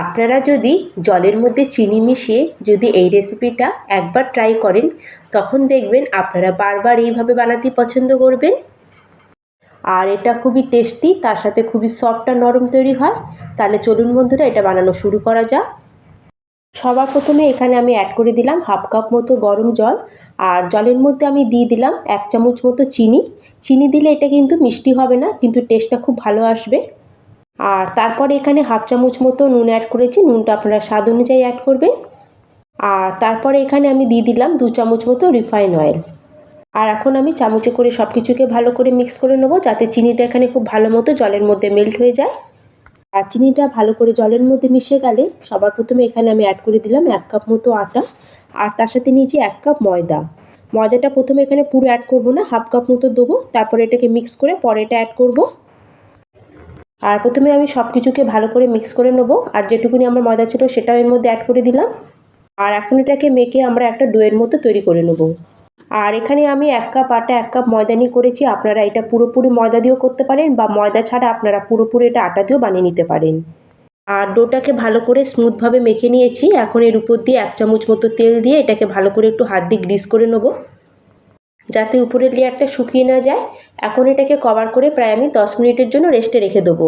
আপনারা যদি জলের মধ্যে চিনি মিশিয়ে যদি এই রেসিপিটা একবার ট্রাই করেন, তখন দেখবেন আপনারা বারবার এইভাবে বানাতে পছন্দ করবেন। আর এটা খুবই টেস্টি, তার সাথে খুবই সফট আর নরম তৈরি হয়। তাহলে চলুন বন্ধুরা, এটা বানানো শুরু করা যাক। সবার প্রথমে এখানে আমি অ্যাড করে দিলাম হাফ কাপ মতো গরম জল। আর জলের মধ্যে আমি দিয়ে দিলাম 1 চামচ মতো চিনি। চিনি দিলে এটা কিন্তু মিষ্টি হবে না, কিন্তু টেস্টটা খুব ভালো আসবে। আর তারপরে এখানে হাফ চামচ মতো নুন অ্যাড করেছি, নুনটা আপনারা স্বাদ অনুযায়ী অ্যাড করবেন। আর তারপরে এখানে আমি দিয়ে দিলাম 2 চামচ মতো রিফাইন অয়েল। আর এখন আমি চামচে করে সব কিছুকে ভালো করে মিক্স করে নেবো, যাতে চিনিটা এখানে খুব ভালো মতো জলের মধ্যে মেল্ট হয়ে যায়। আর চিনিটা ভালো করে জলের মধ্যে মিশে গেলে সবার প্রথমে এখানে আমি অ্যাড করে দিলাম 1 কাপ মতো আটা। আর তার সাথে নিয়েছি 1 কাপ ময়দা। ময়দাটা প্রথমে এখানে পুরো অ্যাড করব না, হাফ কাপ মতো দেবো, তারপরে এটাকে মিক্স করে পরে এটা অ্যাড করব। আর প্রথমে আমি সব কিছুকে ভালো করে মিক্স করে নেব। আর যেটুকুনি আমার ময়দা ছিল সেটাও এর মধ্যে অ্যাড করে দিলাম। আর এখন এটাকে মেখে আমরা একটা ডোয়ের মতো তৈরি করে নেব। আর এখানে আমি 1 কাপ আটা 1 কাপ ময়দা নিয়ে করেছি। আপনারা এটা পুরোপুরি ময়দা দিয়েও করতে পারেন, বা ময়দা ছাড়া আপনারা পুরোপুরি এটা আটা দিয়েও বানিয়ে নিতে পারেন। আর ডোটাকে ভালো করে স্মুথভাবে মেখে নিয়েছি। এখন এর উপর দিয়ে 1 চামচ মতো তেল দিয়ে এটাকে ভালো করে একটু হাত দিয়ে গ্রিস করে নেব, যাতে উপরের লেয়ারটা শুকিয়ে না যায়। এখন এটাকে কভার করে প্রায় আমি 10 মিনিটের জন্য রেস্টে রেখে দেবো।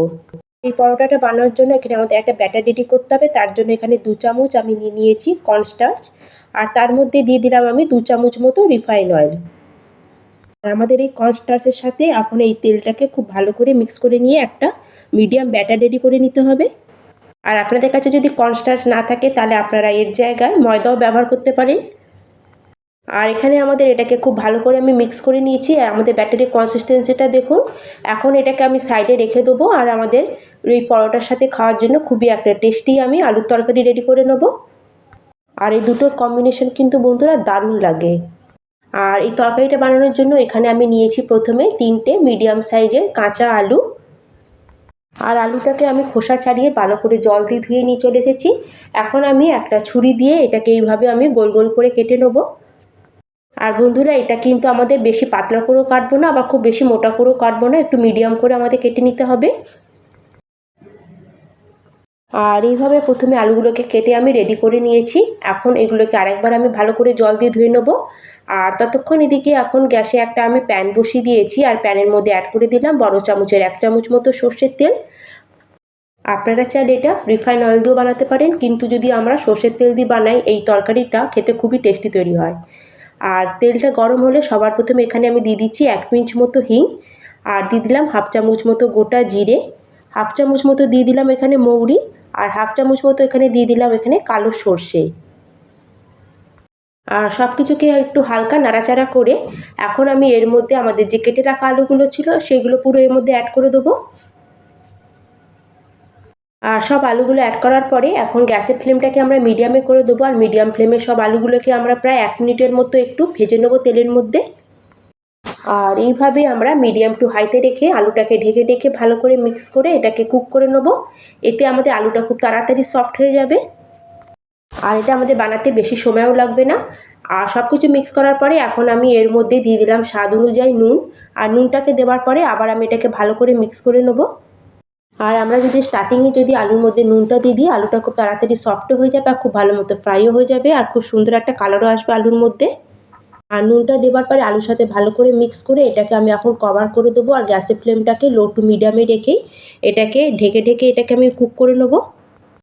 এই পরোটাটা বানানোর জন্য এখানে আমাদের একটা ব্যাটার রেডি করতে হবে। তার জন্য এখানে 2 চামচ আমি নিয়েছি কর্নস্টার্চ। আর তার মধ্যে দিয়ে দিলাম আমি 2 চামচ মতো রিফাইন অয়েল। আর আমাদের এই কর্নস্টার্চের সাথে এখন এই তেলটাকে খুব ভালো করে মিক্স করে নিয়ে একটা মিডিয়াম ব্যাটার রেডি করে নিতে হবে। আর আপনাদের কাছে যদি কর্নস্টার্চ না থাকে তাহলে আপনারা এর জায়গায় ময়দাও ব্যবহার করতে পারেন। আর এখানে আমাদের এটাকে খুব ভালো করে আমি মিক্স করে নিয়েছি। আর আমাদের ব্যাটারের কনসিস্টেন্সিটা দেখুন। এখন এটাকে আমি সাইডে রেখে দেবো। আর আমাদের এই পরোটার সাথে খাওয়ার জন্য খুবই একটা টেস্টি আমি আলুর তরকারি রেডি করে নেব। আর এই দুটোর কম্বিনেশন কিন্তু বন্ধুরা দারুণ লাগে। আর এই তরকারিটা বানানোর জন্য এখানে আমি নিয়েছি প্রথমে 3টে মিডিয়াম সাইজের কাঁচা আলু। আর আলুটাকে আমি খোসা ছাড়িয়ে ভালো করে জল দিয়ে ধুয়ে নিয়ে চলে এসেছি। এখন আমি একটা ছুরি দিয়ে এটাকে এইভাবে আমি গোল গোল করে কেটে নেব। আর বন্ধুরা, এটা কিন্তু আমাদের বেশি পাতলা করেও কাটবো না, আবার খুব বেশি মোটা করেও কাটবো না, একটু মিডিয়াম করে আমাদের কেটে নিতে হবে। আর এইভাবে প্রথমে আলুগুলোকে কেটে আমি রেডি করে নিয়েছি। এখন এগুলোকে আরেকবার আমি ভালো করে জল দিয়ে ধুয়ে নেবো। আর ততক্ষণ এদিকে এখন গ্যাসে একটা আমি প্যান বসিয়ে দিয়েছি। আর প্যানের মধ্যে অ্যাড করে দিলাম বড় চামচের 1 চামচ মতো সর্ষের তেল। আপনারা চাইলে এটা রিফাইন অয়েল দিয়েও বানাতে পারেন, কিন্তু যদি আমরা সর্ষের তেল দিয়ে বানাই এই তরকারিটা খেতে খুবই টেস্টি তৈরি হয়। আর তেলটা গরম হলে সবার প্রথমে এখানে আমি দিয়ে দিচ্ছি 1 পিঞ্চ মতো হিং। আর দিয়ে দিলাম হাফ চামচ মতো গোটা জিরে। হাফ চামচ মতো দিয়ে দিলাম এখানে মৌরি। আর হাফ চামচ মতো এখানে দিয়ে দিলাম এখানে কালো সর্ষে। আর সব কিছুকে একটু হালকা নাড়াচাড়া করে এখন আমি এর মধ্যে আমাদের যে কেটে রাখা আলুগুলো ছিল সেগুলো পুরো এর মধ্যে অ্যাড করে দেবো। আর সব আলুগুলো অ্যাড করার পরে এখন গ্যাসের ফ্লেমটাকে আমরা মিডিয়ামে করে দেবো। আর মিডিয়াম ফ্লেমে সব আলুগুলোকে আমরা প্রায় 1 মিনিটের মতো একটু ভেজে নেবো তেলের মধ্যে। আর এইভাবে আমরা মিডিয়াম টু হাইতে রেখে আলুটাকে ঢেকে ঢেকে ভালো করে মিক্স করে এটাকে কুক করে নেবো। এতে আমাদের আলুটা খুব তাড়াতাড়ি সফট হয়ে যাবে। আর এটা আমাদের বানাতে বেশি সময়ও লাগবে না। আর সব কিছু মিক্স করার পরে এখন আমি এর মধ্যে দিয়ে দিলাম স্বাদ অনুযায়ী নুন। আর নুনটাকে দেওয়ার পরে আবার আমি এটাকে ভালো করে মিক্স করে নেবো। আর আমরা যদি স্টার্টিংয়ে যদি আলুর মধ্যে নুনটা দিয়ে দিই, আলুটা খুব তাড়াতাড়ি সফটও হয়ে যাবে আর খুব ভালো মতো ফ্রাইও হয়ে যাবে আর খুব সুন্দর একটা কালারও আসবে আলুর মধ্যে। আর নুনটা দেওয়ার পরে আলুর সাথে ভালো করে মিক্স করে এটাকে আমি এখন কভার করে দেবো। আর গ্যাসের ফ্লেমটাকে লো টু মিডিয়ামে রেখেই এটাকে ঢেকে ঢেকে এটাকে আমি কুক করে নেবো।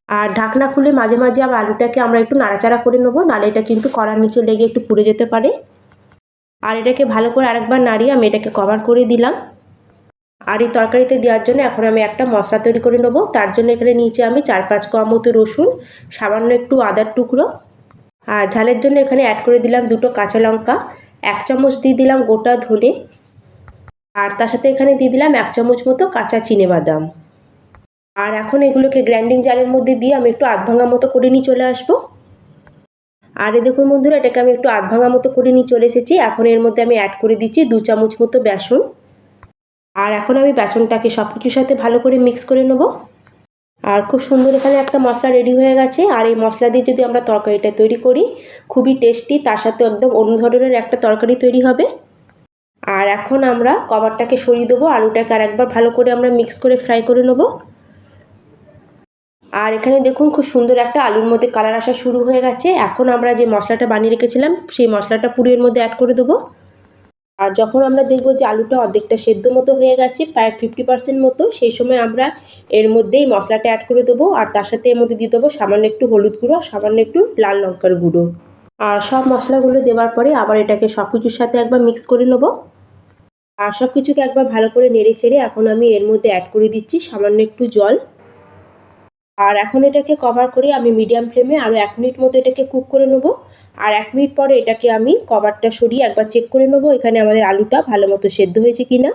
আর ঢাকনা খুলে মাঝে মাঝে আবার আলুটাকে আমরা একটু নাড়াচাড়া করে নেবো, নাহলে এটা কিন্তু কড়ার নিচে লেগে একটু পুড়ে যেতে পারে। আর এটাকে ভালো করে আরেকবার নাড়িয়ে আমি এটাকে কভার করে দিলাম। আর এই তরকারিতে দেওয়ার জন্য এখন আমি একটা মশলা তৈরি করে নেবো। তার জন্য এখানে নিচে আমি 4-5 কোয়া মতো রসুন, সামান্য একটু আদার টুকরো। আর ঝালের জন্য এখানে অ্যাড করে দিলাম 2টো কাঁচা লঙ্কা। 1 চামচ দিয়ে দিলাম গোটা ধনে। আর তার সাথে এখানে দিয়ে দিলাম 1 চামচ মতো কাঁচা চিনেবাদাম। আর এখন এগুলোকে গ্রাইন্ডিং জারের মধ্যে দিয়ে আমি একটু আধ ভাঙা মতো করে নিয়ে চলে আসবো। আর এই দেখুন বন্ধুরা, এটাকে আমি একটু আধ ভাঙা মতো করে নিয়ে চলে এসেছি। এখন এর মধ্যে আমি অ্যাড করে দিচ্ছি 2 চামচ মতো বেসন। আর এখন আমি বেসনটাকে সব কিছুর সাথে ভালো করে মিক্স করে নেব। আর খুব সুন্দর এখানে একটা মশলা রেডি হয়ে গেছে। আর এই মশলা দিয়ে যদি আমরা তরকারিটা তৈরি করি খুবই টেস্টি, তার সাথে একদম অন্য ধরনের একটা তরকারি তৈরি হবে। আর এখন আমরা কভারটাকে সরিয়ে দেবো, আলুটাকে আরেকবার ভালো করে আমরা মিক্স করে ফ্রাই করে নেব। আর এখানে দেখুন খুব সুন্দর একটা আলুর মধ্যে কালার আসা শুরু হয়ে গেছে। এখন আমরা যে মশলাটা বানিয়ে রেখেছিলাম সেই মশলাটা পুরো এর মধ্যে অ্যাড করে দেবো। আর যখন আমরা দেখব যে আলুটা অর্ধেকটা সেদ্ধ মতো হয়ে গেছে, প্রায় 50% মতো, সেই সময় আমরা এর মধ্যেই মশলাটা অ্যাড করে দেবো। আর তার সাথে এর মধ্যে দিয়ে দেবো সামান্য একটু হলুদ গুঁড়ো, সামান্য একটু লাল লঙ্কার গুঁড়ো। আর সব মশলাগুলো দেওয়ার পরে আবার এটাকে সব কিছুর সাথে একবার মিক্স করে নেবো। আর সব কিছুকে একবার ভালো করে নেড়ে চেড়ে এখন আমি এর মধ্যে অ্যাড করে দিচ্ছি সামান্য একটু জল। আর এখন এটাকে কভার করে আমি মিডিয়াম ফ্লেমে আরও 1 মিনিট মতো এটাকে কুক করে নেবো। আর 1 মিনিট পরে এটাকে আমি কভারটা সরিয়ে একবার চেক করে নেবো এখানে আমাদের আলুটা ভালো মতো সেদ্ধ হয়েছে কিনা।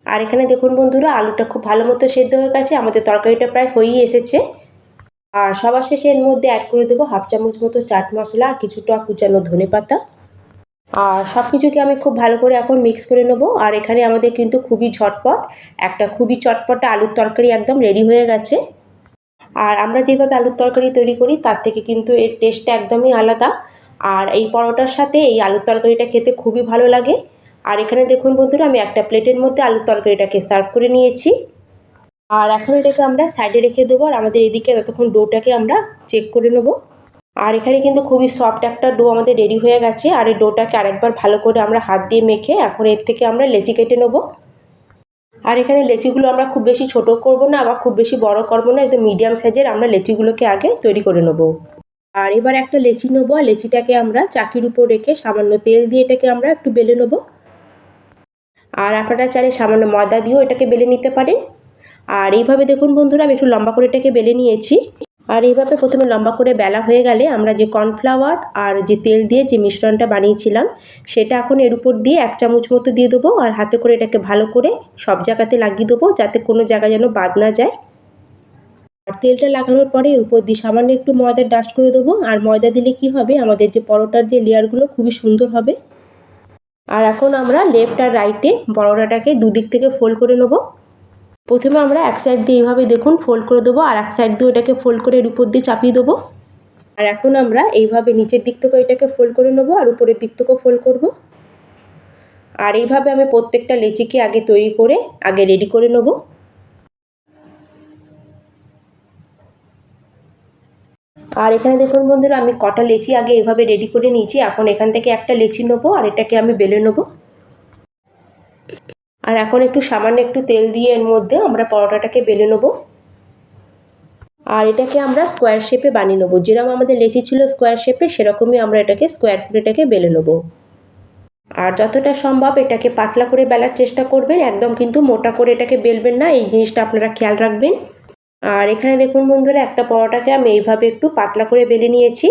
আর এখানে দেখুন বন্ধুরা, আলুটা খুব ভালো মতো সেদ্ধ হয়ে গেছে, আমাদের তরকারিটা প্রায় হয়েই এসেছে। আর সবার শেষে এর মধ্যে অ্যাড করে দেবো 1/2 চামচ মতো চাট মশলা আর কিছুটা কুচানো ধনেপাতা। আর সব কিছুকে আমি খুব ভালো করে এখন মিক্স করে নেবো। আর এখানে আমাদের কিন্তু খুবই ঝটপট একটা খুবই চটপটা আলুর তরকারি একদম রেডি হয়ে গেছে। আর আমরা যেভাবে আলুর তরকারি তৈরি করি তার থেকে কিন্তু এর টেস্টটা একদমই আলাদা। আর এই পরোটার সাথে এই আলুর তরকারিটা খেতে খুবই ভালো লাগে। আর এখানে দেখুন বন্ধুরা, আমি একটা প্লেটের মধ্যে আলুর তরকারিটাকে সার্ভ করে নিয়েছি। আর এখন এটাকে আমরা সাইডে রেখে দেবো। আর আমাদের এদিকে ততক্ষণ ডোটাকে আমরা চেক করে নেব। আর এখানে কিন্তু খুবই সফট একটা ডো আমাদের রেডি হয়ে গেছে। আর এই ডোটাকে আরেকবার ভালো করে আমরা হাত দিয়ে মেখে এখন এর থেকে আমরা লেচি কেটে নেব। আর এখানে লেচিগুলো আমরা খুব বেশি ছোট করব না, আবার খুব বেশি বড় করব না, একদম মিডিয়াম সাইজের আমরা লেচিগুলোকে আগে তৈরি করে নেব। আর এবার একটা লেচি নেবো, আর লেচিটাকে আমরা চাকির উপর রেখে সামান্য তেল দিয়ে এটাকে আমরা একটু বেলে নেব। আর আপনারা চাইলে সামান্য ময়দা দিয়েও এটাকে বেলে নিতে পারেন। আর এইভাবে দেখুন বন্ধুরা, আমি একটু লম্বা করে এটাকে বেলে নিয়েছি। আর এইভাবে প্রথমে লম্বা করে বেলা হয়ে গেলে আমরা যে কর্নফ্লাওয়ার আর যে তেল দিয়ে যে মিশ্রণটা বানিয়েছিলাম সেটা এখন এর উপর দিয়ে 1 চামচ মতো দিয়ে দেবো। আর হাতে করে এটাকে ভালো করে সব জায়গাতে লাগিয়ে দেবো যাতে কোনো জায়গায় যেন বাদ না যায়। আর তেলটা লাগানোর পরে উপর দিয়ে সামান্য একটু ময়দার ডাস্ট করে দেবো। আর ময়দা দিলে কি হবে, আমাদের যে পরোটার যে লেয়ারগুলো খুবই সুন্দর হবে। আর এখন আমরা লেফট আর রাইটে পরোটাটাকে দুদিক থেকে ফোল্ড করে নেবো। প্রথমে আমরা এক সাইড দিয়ে এইভাবে দেখুন ফোল্ড করে দেবো, আর এক সাইড দিয়ে এটাকে ফোল্ড করে এর উপর দিয়ে চাপিয়ে দেবো। আর এখন আমরা এইভাবে নিচের দিক থেকেও এটাকে ফোল্ড করে নেবো আর উপরের দিক থেকেও ফোল্ড করব। আর এইভাবে আমি প্রত্যেকটা লেচিকে আগে তৈরি করে আগে রেডি করে নেব। আর এখানে দেখুন বন্ধুরা, আমি কটা লেচি আগে এভাবে রেডি করে নিয়েছি। এখন এখান থেকে একটা লেচি নেবো আর এটাকে আমি বেলে নেবো। আর এখন একটু সামান্য একটু তেল দিয়ে এর মধ্যে আমরা পরোটাটাকে বেলে নেবো। আর এটাকে আমরা স্কোয়ার শেপে বানিয়ে নেবো। যেরকম আমাদের লেচি ছিল স্কোয়ার শেপে, সেরকমই আমরা এটাকে স্কোয়ার করে এটাকে বেলে নেবো। আর যতটা সম্ভব এটাকে পাতলা করে বেলার চেষ্টা করবেন, একদম কিন্তু মোটা করে এটাকে বেলবেন না, এই জিনিসটা আপনারা খেয়াল রাখবেন। আর এখানে দেখুন বন্ধুরা, একটা পরোটাকে আমি এইভাবে একটু পাতলা করে বেলে নিয়েছি।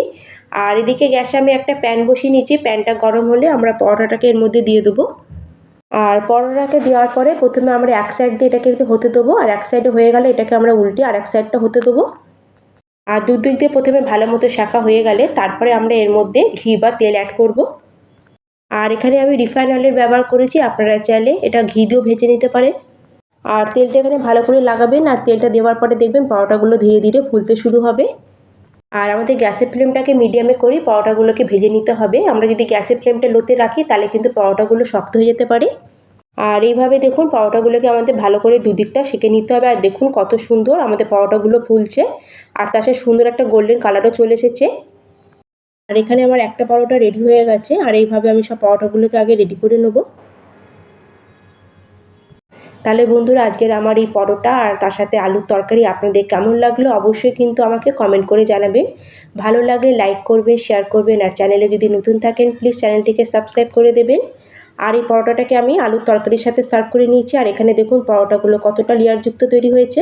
আর এদিকে গ্যাসে আমি একটা প্যান বসিয়ে নিয়েছি। প্যানটা গরম হলে আমরা পরোটাটাকে এর মধ্যে দিয়ে দেবো। আর পরোটাকে দেওয়ার পরে প্রথমে আমরা এক সাইড দিয়ে এটাকে একটু হতে দেবো, আর এক সাইডে হয়ে গেলে এটাকে আমরা উল্টে আর এক সাইডটা হতে দেবো। আর দুদিক দিয়ে প্রথমে ভালো মতো শাঁকা হয়ে গেলে তারপরে আমরা এর মধ্যে ঘি বা তেল অ্যাড করব। আর এখানে আমি রিফাইন অয়েলের ব্যবহার করেছি, আপনারা চাইলে এটা ঘি দিয়েও ভেজে নিতে পারেন। আর তেলটা এখানে ভালো করে লাগাবেন, আর তেলটা দেওয়ার পরে দেখবেন পরোটাগুলো ধীরে ধীরে ফুলতে শুরু হবে। আর আমাদের গ্যাসের ফ্লেমটাকে মিডিয়ামে করেই পরোটাগুলোকে ভেজে নিতে হবে। আমরা যদি গ্যাসের ফ্লেমটা লোতে রাখি তাহলে কিন্তু পরোটাগুলো শক্ত হয়ে যেতে পারে। আর এইভাবে দেখুন পরোটাগুলোকে আমাদের ভালো করে দুদিকটা সেঁকে নিতে হবে। আর দেখুন কত সুন্দর আমাদের পরোটাগুলো ফুলছে, আর তার সাথে সুন্দর একটা গোল্ডেন কালারও চলে এসেছে। আর এখানে আমার একটা পরোটা রেডি হয়ে গেছে। আর এইভাবে আমি সব পরোটাগুলোকে আগে রেডি করে নেব। তাহলে বন্ধুরা, আজকের আমার এই পরোটা আর তার সাথে আলুর তরকারি আপনাদের কেমন লাগলো অবশ্যই কিন্তু আমাকে কমেন্ট করে জানাবেন। ভালো লাগলে লাইক করবেন, শেয়ার করবেন, আর চ্যানেলে যদি নতুন থাকেন প্লিজ চ্যানেলটিকে সাবস্ক্রাইব করে দেবেন। আর এই পরোটাটাকে আমি আলুর তরকারির সাথে সার্ভ করে নিয়েছি। আর এখানে দেখুন পরোটাগুলো কতটা লেয়ারযুক্ত তৈরি হয়েছে।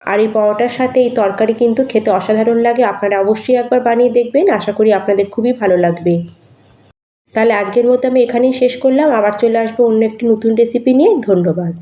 আর এই পরোটার সাথে এই তরকারি কিন্তু খেতে অসাধারণ লাগে। আপনারা অবশ্যই একবার বানিয়ে দেখবেন, আশা করি আপনাদের খুবই ভালো লাগবে। তাহলে আজকের মতো আমি এখানেই শেষ করলাম, আবার চলে আসবো অন্য একটি নতুন রেসিপি নিয়ে। ধন্যবাদ।